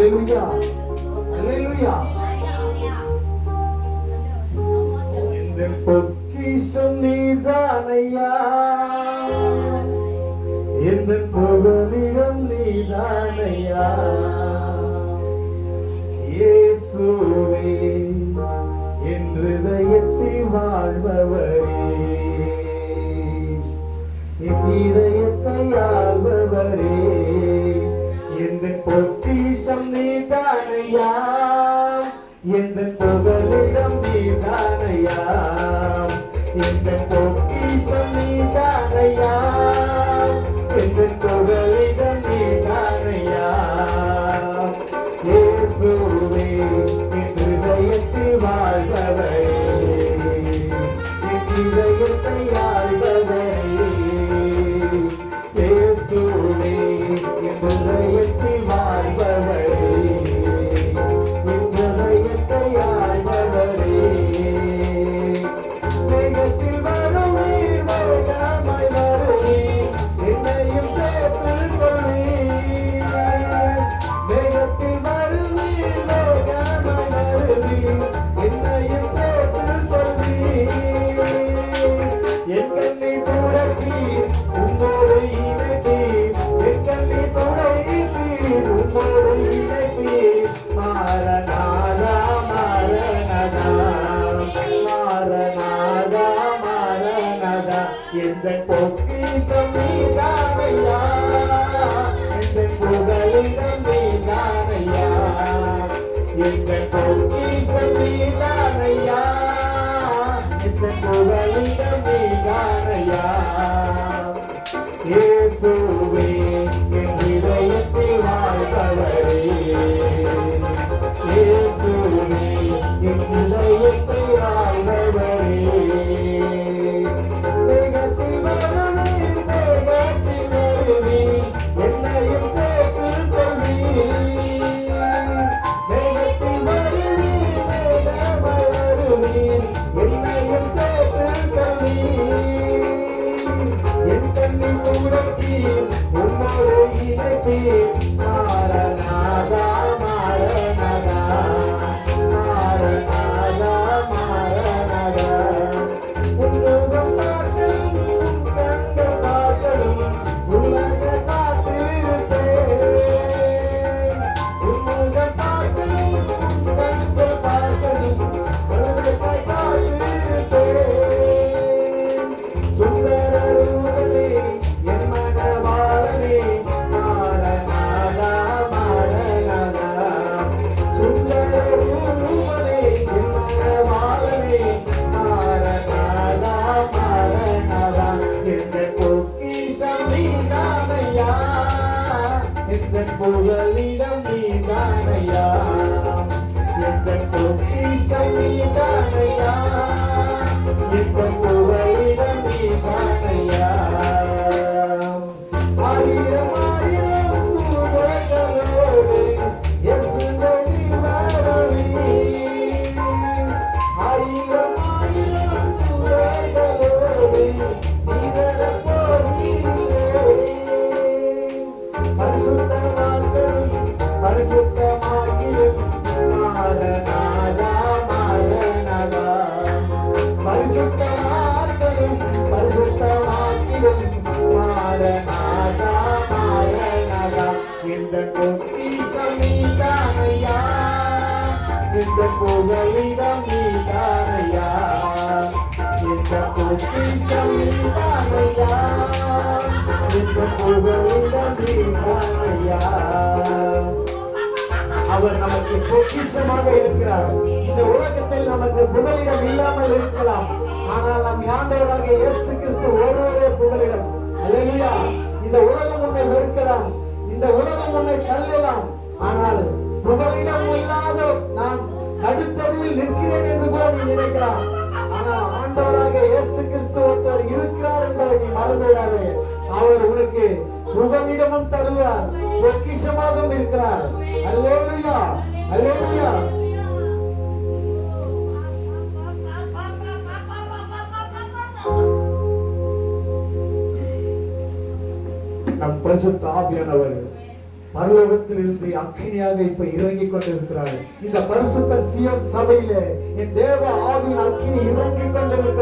அல்லேலூயா, அல்லேலூயா. இந்த பொக்கிஷம் நீதானையா, இந்த புகலிடம் நீதானையா. இயேசுவே என் இதயத்தில் வாழ்பவரே, என் இதயத்தை ஆள்பவரே. எந்த பொக்கிஷம் நீதானையா, எந்த புகலிடம் நீதானையா. எந்த பொக்கிஷம் நீதானையா, எந்த புகலிடம் நீதானையா. இயேசுவே என் இதயத்தில் வாழ்பவரே, என் இதயத்தை ஆள்பவரே. இயேசுவே என் இதயத்தில் வாழ்பவரே, என் இதயத்தை ஆள்பவரே. வேகத்தில் வருவீர், வேகமாய் வருவீர், என்னையும் சேர்த்துக் கொள்வீர். வேகத்தில் வருவீர், வேகமாய் வருவீர், என்னையும் சேர்த்துக் கொள்வீர். என் கண்ணை துடைப்பீர், உம்மோடு இணைப்பீர். என் கண்ணை துடைப்பீர், உம்மோடு இணைப்பீர். மாரநாதா, மாரநாதா, மாரநாதா, மாரநாதா. எந்தன் பொக்கிஷம் நீதானையா, எந்தன் புகலிடம் நீதானையா. எந்தன் பொக்கிஷம் நீதானையா, எந்தன் புகலிடம் நீதானையா. இயேசுவே என் இதயத்தில் வாழ்பவரே, இயேசுவே என் இதயத்தை வாழ்பவரே. வேகத்தில் வருவீர், வேகத்தில் வருவீர், என்னையும் சேர்த்துக் கொள்வீர். வேகத்தில் வருவீர், வேகமாய் வருவீர், என்னையும் சேர்த்துக் கொள்வீர். என் கண்ணில் துடைப்பீர், உம்மோடு இணைப்பீர். மாரநாதா, மாரநாதா, மாரநாதா, மாரநாதா. உன்முகம் பார்க்கலும், உன் கண்கள் பார்க்கலும், உலக காத்திருப்பேன். உன்முகம் பார்க்கலும், உன் கண்கள் பார்க்கலும், உலகத்தை காத்திருப்பேன். சுந்தரரூபனே, என் மனவாளனே, மாரநாதா, மாரநாதா. சுந்தரரூபனே, என் மனவாளனே, மாரநாதா, மாரநாதா. எந்தன் பொக்கிஷம் நீதானையா, எந்தன் புகலிடம் நீதானையா. எந்தன் பொக்கிஷம் நீதானையா, எந்தன் புகலிடம் நீதானையா. ஆயிரம் ஆயிரம் தூதர்களோடு இயேசுவே வருவீர். ஆயிரம் ஆயிரம் தூதர்களோடு நீதரப் போகிறீரே. பரிசுத்தமாக்கிடும், பரிசுத்தமாக்கிடும். மாரநாதா, மாரநாதா. பரிசுத்தமாக்கிடும், பரிசுத்தமாக்கிடும். மாரநாதா, மாரநாதா. எந்தன் பொக்கிஷம் நீதானையா, எந்தன் புகலிடம் நீதானையா. எந்தன் பொக்கிஷம் நீதானையா, எந்தன் புகலிடம் நீதானையா. அவர் நமக்கு பொக்கிஷமாக இருக்கிறார். இந்த உலகத்தில் நமக்கு புகலிடம் இல்லாமல் இருக்கலாம், ஆனால் நம் ஆண்டவராக இயேசு கிறிஸ்து ஒருவரே புகலிடம். அல்லேலூயா. இந்த உலகம் உன்னை வெறுக்கலாம், இந்த உலகம் உன்னை தள்ளலாம், ஆனால் புகலிடம் இல்லாத நான் நடுத்தருவில் நிற்கிறேன் என்று கூட நீ நினைக்கலாம். ஆனால் ஆண்டவராக இயேசு கிறிஸ்து ஒருத்தர் இருக்கிறார் என்பதை நீ மறந்துவிடாதே. அவர் உனக்கு புகலிடமும் தருவார், பொக்கிஷமாகவும் இருக்கிறார். அல்லேலூயா, அல்லேலூயா. நம் பரிசுத்த ஆவியானவர் பரலோகத்திலிருந்து அக்கினியாக இப்ப இறங்கி கொண்டிருக்கிறார். இந்த பரிசுத்த சீயோன் சபையிலே என் தேவ ஆவியின் அக்கினி இறங்கி கொண்டிருக்கிறார்.